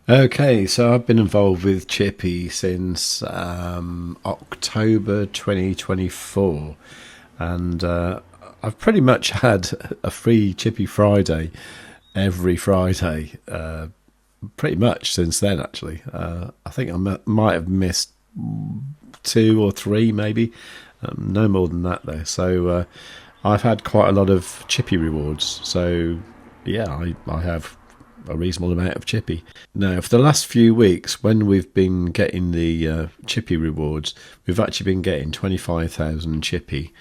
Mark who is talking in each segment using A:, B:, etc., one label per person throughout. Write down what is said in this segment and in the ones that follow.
A: Okay, so I've been involved with Chippy since October 2024, and I've pretty much had a free Chippy Friday every Friday, pretty much since then. Actually, I think I might have missed two or three, maybe, no more than that though. So I've had quite a lot of Chippy rewards. So yeah, I have a reasonable amount of Chippy. Now, for the last few weeks, when we've been getting the Chippy rewards, we've actually been getting 25,000 Chippy,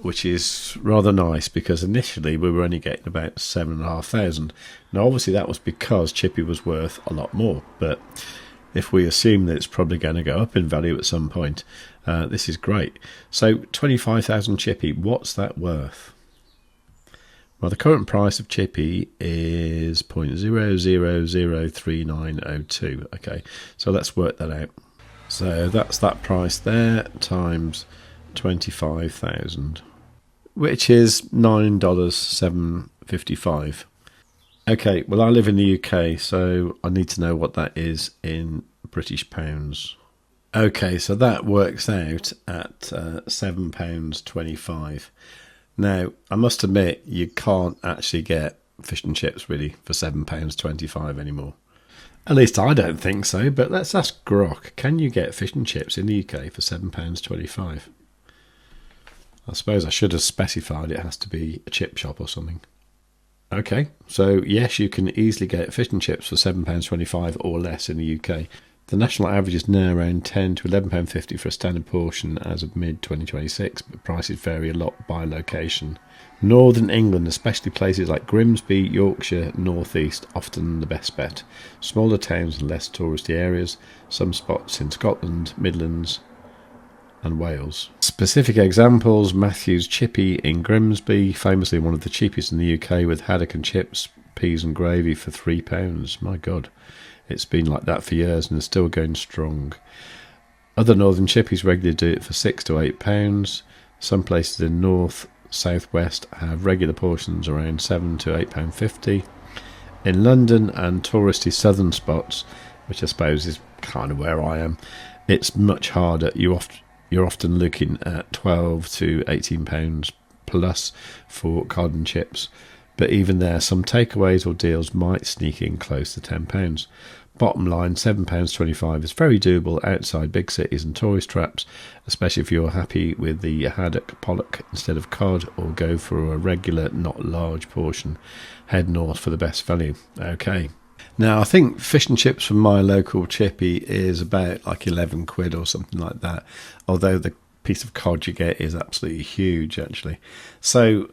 A: which is rather nice because initially we were only getting about 7,500. Now, obviously, that was because Chippy was worth a lot more, but if we assume that it's probably going to go up in value at some point, this is great. So, 25,000 Chippy, what's that worth? Well, the current price of Chippy is 0.00003902. Okay, so let's work that out. So that's that price there times 25,000, which is $9.755. Okay, well, I live in the UK, so I need to know what that is in British pounds. Okay, so that works out at £7.25. Now, I must admit, you can't actually get fish and chips really for £7.25 anymore. At least I don't think so, but let's ask Grok. Can you get fish and chips in the UK for £7.25? I suppose I should have specified it has to be a chip shop or something. Okay, so yes, you can easily get fish and chips for £7.25 or less in the UK. The national average is now around £10 to £11.50 for a standard portion as of mid-2026, but prices vary a lot by location. Northern England, especially places like Grimsby, Yorkshire, North East, often the best bet. Smaller towns and less touristy areas, some spots in Scotland, Midlands and Wales. Specific examples: Matthew's Chippy in Grimsby, famously one of the cheapest in the UK, with haddock and chips, peas and gravy for £3. My God. It's been like that for years and is still going strong. Other northern chippies regularly do it for £6 to £8. Some places in north, southwest have regular portions around £7 to £8.50. In London and touristy southern spots, which I suppose is kind of where I am, it's much harder. You're often looking at £12 to £18 plus for cod and chips. But even there, some takeaways or deals might sneak in close to £10. Bottom line, £7.25 is very doable outside big cities and tourist traps, especially if you're happy with the haddock pollock instead of cod, or go for a regular, not large portion. Head north for the best value. Okay. Now, I think fish and chips from my local chippy is about like 11 quid or something like that, although the piece of cod you get is absolutely huge, actually. So,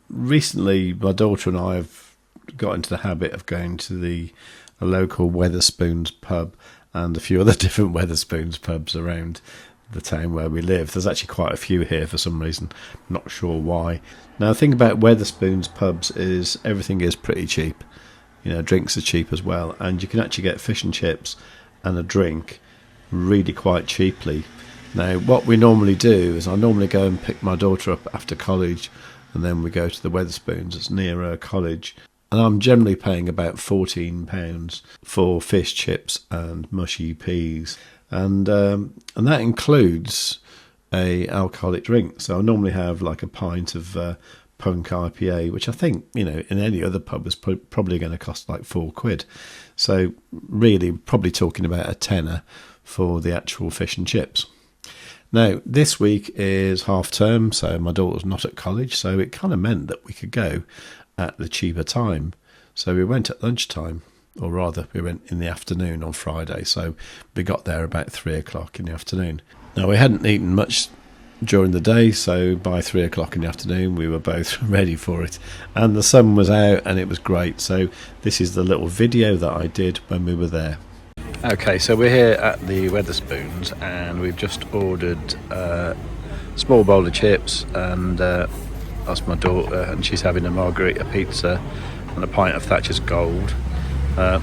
A: recently, my daughter and I have got into the habit of going to a local Wetherspoons pub and a few other different Wetherspoons pubs around the town where we live. There's actually quite a few here for some reason. I'm not sure why. Now, the thing about Wetherspoons pubs is everything is pretty cheap. You know, drinks are cheap as well, and you can actually get fish and chips and a drink really quite cheaply. Now, what we normally do is I normally go and pick my daughter up after college, and then we go to the Wetherspoons. It's near her college. And I'm generally paying about £14 for fish, chips and mushy peas. And that includes a alcoholic drink. So I normally have like a pint of Punk IPA, which I think, you know, in any other pub is probably going to cost like £4. So really probably talking about a tenner for the actual fish and chips. Now, this week is half term, so my daughter's not at college, so it kind of meant that we could go at the cheaper time. So we went at lunchtime, or rather we went in the afternoon on Friday, so we got there about 3 o'clock in the afternoon. Now, we hadn't eaten much during the day, so by 3 o'clock in the afternoon we were both ready for it, and the sun was out and it was great. So this is the little video that I did when we were there. Okay, so we're here at the Wetherspoons and we've just ordered a small bowl of chips, and that's my daughter, and she's having a margarita pizza and a pint of Thatcher's Gold. The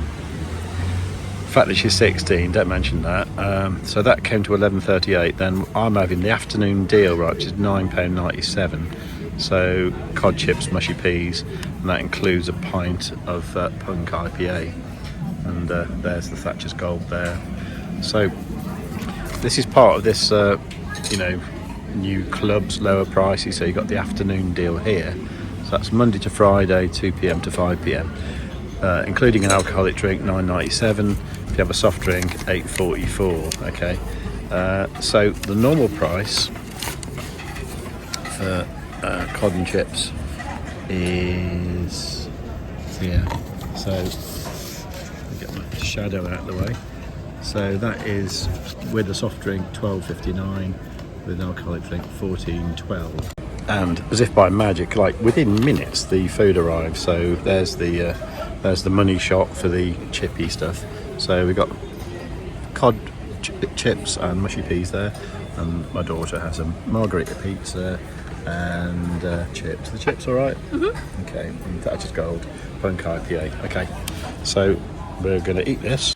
A: fact that she's 16, don't mention that. So that came to $11.38. Then I'm having the afternoon deal, right, which is £9.97. So cod chips, mushy peas, and that includes a pint of Punk IPA. and there's the Thatcher's Gold there. So this is part of this, you know, new club's lower prices. So you've got the afternoon deal here. So that's Monday to Friday, 2 p.m. to 5 p.m. Including an alcoholic drink, £9.97. If you have a soft drink, £8.44. Okay. So the normal price for cod and chips is here. So let me get my shadow out of the way. So that is with a soft drink £12.59, with an alcoholic drink £14.12. And as if by magic, like within minutes, the food arrives. So there's the money shot for the chippy stuff. So we've got cod chips and mushy peas there, and my daughter has a margarita pizza and chips. The chips all right? Mm-hmm. Okay, and Thatcher's Gold, Punk IPA. Okay, so we're going to eat this.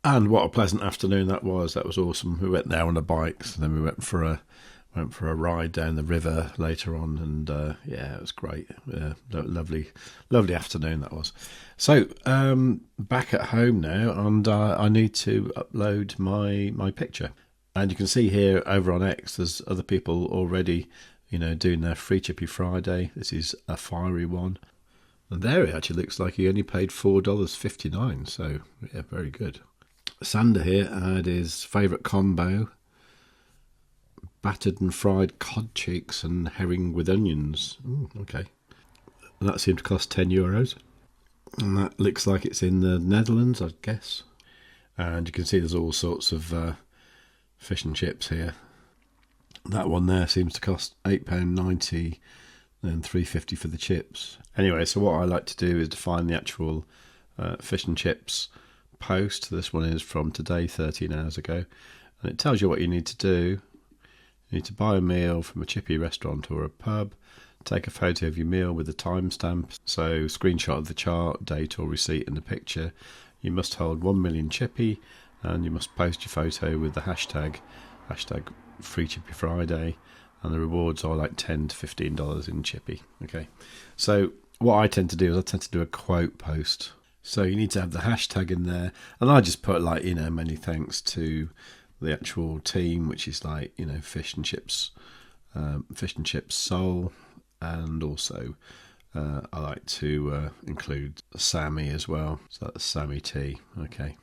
A: And what a pleasant afternoon that was. That was awesome. We went there on the bikes, and then we went for a ride down the river later on, and yeah, it was great. Lovely afternoon that was. So back at home now, and I need to upload my picture. And you can see here over on X, there's other people already, you know, doing their Free Chippy Friday. This is a fiery one, and there it actually looks like he only paid $4.59. So yeah, very good. Sander here had his favourite combo: battered and fried cod cheeks and herring with onions. Ooh, okay. And that seemed to cost €10. And that looks like it's in the Netherlands, I guess. And you can see there's all sorts of fish and chips here. That one there seems to cost £8.90 and £3.50 for the chips. Anyway, so what I like to do is to find the actual fish and chips post. This one is from today, 13 hours ago. And it tells you what you need to do. You need to buy a meal from a chippy restaurant or a pub. Take a photo of your meal with a timestamp. So screenshot of the chart, date or receipt in the picture. You must hold 1 million chippy, and you must post your photo with the hashtag Free Chippy Friday, and the rewards are like $10 to $15 in chippy. Okay, so what I tend to do is I tend to do a quote post. So you need to have the hashtag in there, and I just put, like, you know, many thanks to the actual team, which is like, you know, fish and chips Soul, and also I like to include Sammy as well. So that's Sammy T. Okay,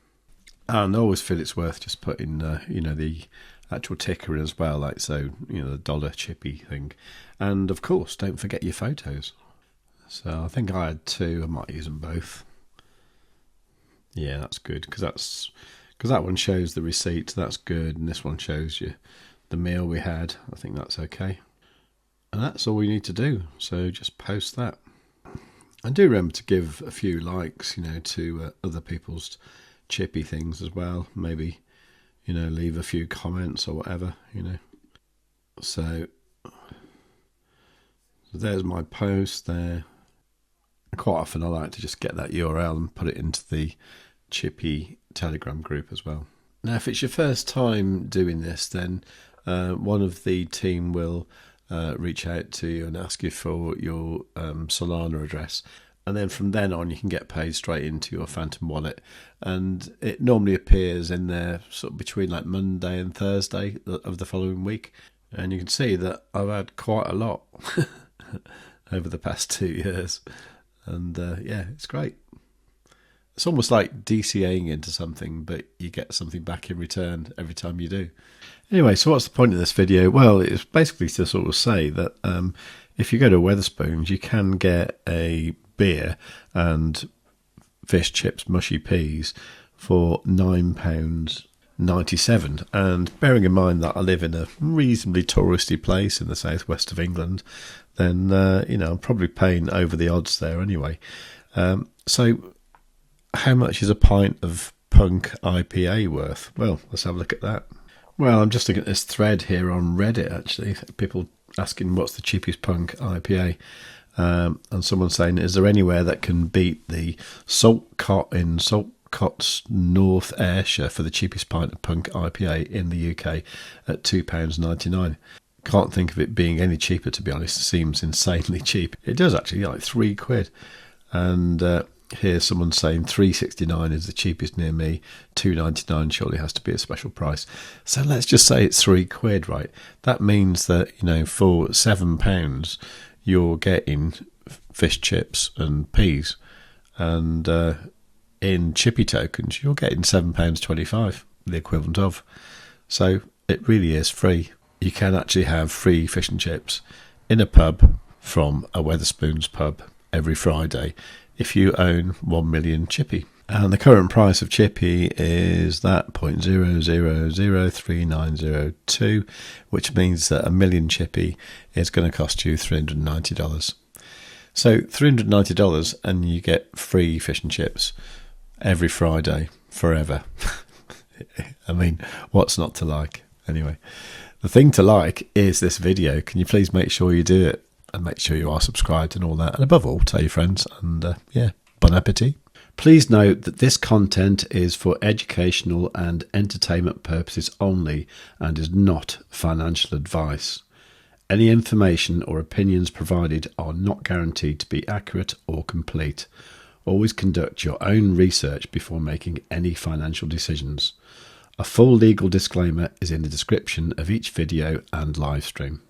A: and I always feel it's worth just putting you know, the actual ticker in as well, like, so, you know, the dollar chippy thing. And of course, don't forget your photos. So I think I had 2. I might use them both. Yeah, that's good, because that one shows the receipt. That's good, and this one shows you the meal we had. I think that's okay, and that's all we need to do. So just post that, and do remember to give a few likes, you know, to other people's chippy things as well. Maybe, you know, leave a few comments or whatever, you know. So there's my post there. Quite often I like to just get that URL and put it into the chippy Telegram group as well. Now, if it's your first time doing this, then one of the team will reach out to you and ask you for your Solana address, and then from then on you can get paid straight into your Phantom wallet, and it normally appears in there sort of between like Monday and Thursday of the following week. And you can see that I've had quite a lot over the past 2 years, and yeah, it's great. It's almost like DCAing into something, but you get something back in return every time you do. Anyway, so what's the point of this video? Well, it's basically to sort of say that if you go to Wetherspoons, you can get a beer and fish chips, mushy peas for £9.97. And bearing in mind that I live in a reasonably touristy place in the southwest of England, then you know, I'm probably paying over the odds there anyway. So how much is a pint of Punk IPA worth? Well, let's have a look at that. Well, I'm just looking at this thread here on Reddit, actually. People asking what's the cheapest Punk IPA. And someone saying, is there anywhere that can beat the Saltcott in Saltcott's North Ayrshire for the cheapest pint of Punk IPA in the UK at £2.99? Can't think of it being any cheaper, to be honest. It seems insanely cheap. It does actually, like £3. And Here someone's saying 3.69 is the cheapest near me, 2.99 surely has to be a special price. So let's just say it's £3, right? That means that, you know, for £7 you're getting fish chips and peas, and in chippy tokens you're getting £7.25, the equivalent of. So it really is free. You can actually have free fish and chips in a pub from a Wetherspoons pub every Friday if you own 1 million chippy. And the current price of chippy is that 0.000390.2, which means that a million chippy is going to cost you $390. So $390 and you get free fish and chips every Friday forever. I mean, what's not to like? Anyway, the thing to like is this video. Can you please make sure you do it, and make sure you are subscribed and all that, and above all, tell your friends, and yeah, bon appetit. Please note that this content is for educational and entertainment purposes only and is not financial advice. Any information or opinions provided are not guaranteed to be accurate or complete. Always conduct your own research before making any financial decisions. A full legal disclaimer is in the description of each video and live stream.